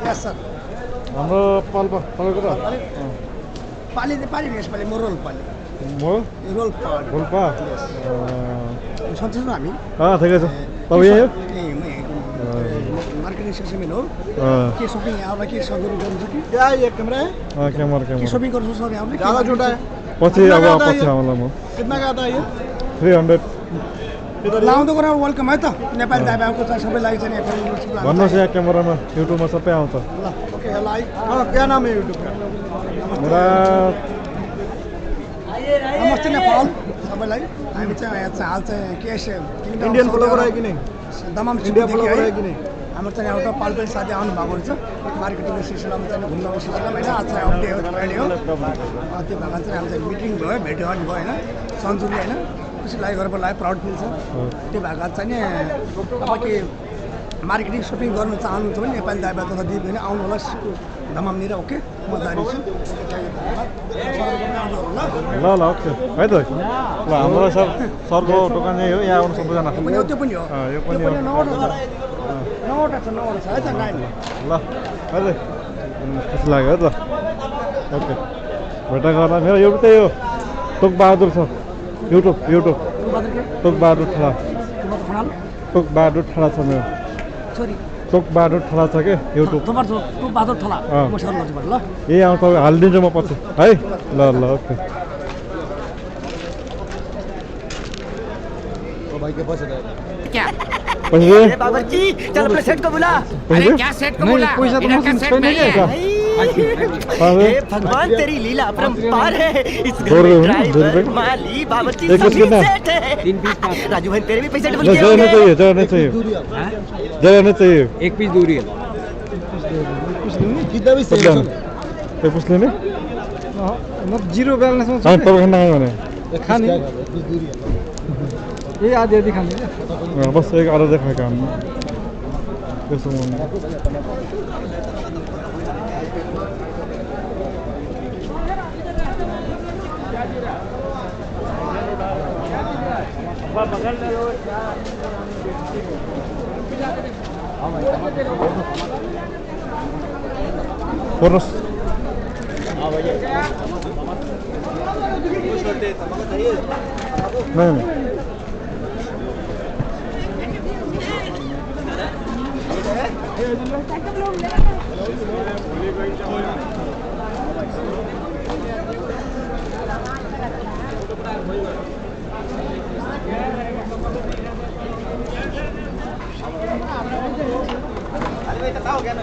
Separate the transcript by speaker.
Speaker 1: Yes, sir.
Speaker 2: हाम्रो पाल्पा तपाईँको त
Speaker 1: Pali the Pali, yes, Pali, more roll Pali.
Speaker 2: म
Speaker 1: Roll Pali.
Speaker 2: Rolpa
Speaker 1: Something to me.
Speaker 2: ठिकै छ तपाईँ यही
Speaker 1: Marketing system, you know.
Speaker 2: हो
Speaker 1: के shopping यहाँ के सगुरु गर्नु छ कि
Speaker 3: क्या ये कैमरा है
Speaker 2: क्यामेरा
Speaker 1: के
Speaker 2: क्यामेरा
Speaker 1: shopping गर्नु छ यहाँ
Speaker 3: ज्यादा छोटा है
Speaker 2: पछि अब पछि आउँला म
Speaker 3: कितना का आता है ये
Speaker 2: 300
Speaker 1: लाउँदो कुरा वेलकम है त नेपाली दाइबाको चाहिँ सबैलाई चाहिँ नेपाली युट्युब
Speaker 2: भन्नुहोस् यहाँ क्यामेरामा युट्युबमा सबै आउँछ
Speaker 1: ल ओके लाइक
Speaker 3: हाँ क्या नाम है यूट्यूब का
Speaker 2: मेरा
Speaker 1: नमस्ते नेपाल सबैलाई हामी चाहिँ यहाँ चाहिँ हाल चाहिँ के
Speaker 3: इंडियन फ्लेवर है कि नहीं
Speaker 1: दमाम
Speaker 3: इंडिया फ्लेवर है कि नहीं
Speaker 1: हाम्रो चाहिँ एउटा पाल्पा साथी आउनु भएको रहेछ मार्केटिङको सिलसिलामा चाहिँ घुम्नको सिलसिलामा होइन आज चाहिँ अपडे हो फ्राइडे हो त्यो भएको चाहिँ हाम्रो चाहिँ मिटिङ भयो भेटघाट भयो होइन सन्जुले होइन खुसी लाग्यो गरेर लाग्यो प्राउड फिल छ त्यो भएको चाहिँ नि तपाईँ मार्केटिङ सपिङ गर्न चाहनुहुन्छ भने नेपाली दाइबा तथा दिप होइन आउनु होला दमामनिर ओके म जाने छु
Speaker 2: ल ल ओके है त ल हाम्रो सरको दोकान यही हो यहाँ आउनु सबैजना
Speaker 1: त्यो पनि हो
Speaker 2: यो पनि हो
Speaker 1: नौवटा छ है त नाइन
Speaker 2: ल है त खुसी लाग्यो है त ओके भेटा गर्दा मेरो एउटा त्यही हो टोकबहादुर छ युट्युब टोकबहादुर ठाडा टोकबहादुर ठाडा छ मेरो
Speaker 1: सरी
Speaker 2: टोकबहादुर ठाडा छ कि युट्युब
Speaker 1: बहादुर ठला म सेयर गर्छु ल
Speaker 2: यही आउँछ तपाईँ हालिदिन्छु म पछि है ल ल ओके
Speaker 3: भाई के पास है
Speaker 4: क्या
Speaker 2: पैसे
Speaker 4: बाबूजी चल अपने सेट को बुला
Speaker 2: पैसे
Speaker 4: क्या सेट को बुला
Speaker 3: पैसा तो
Speaker 4: इधर का सेट नहीं है
Speaker 2: पैसे
Speaker 4: हे भगवान तेरी लीला अपरंपार है इस
Speaker 2: दो
Speaker 4: घर में
Speaker 2: रुपए, दो
Speaker 4: ड्राइवर
Speaker 2: रुपए।
Speaker 4: माली बाबूजी
Speaker 2: एक पीस
Speaker 4: सभी
Speaker 2: कितना?
Speaker 4: सेट है 3 पीस राजू भाई तेरे भी पैसे डबल
Speaker 2: नहीं
Speaker 4: किए
Speaker 2: जगह नहीं
Speaker 4: होंगे
Speaker 2: चाहिए जगह नहीं चाहिए जगह नहीं चाहिए
Speaker 5: एक पीस दूरी है
Speaker 3: कितना भी
Speaker 2: सब जान ये पूछ लेने
Speaker 5: मतलब जीरो बैलेंस में
Speaker 2: हाँ पर खाना है मैंने
Speaker 5: खाने ये आधी आधी खाने
Speaker 2: हाँ, बस एक आधा देखा काम कैसे मन बोनस नहीं नहीं
Speaker 3: अरे भाई बताओ क्या ना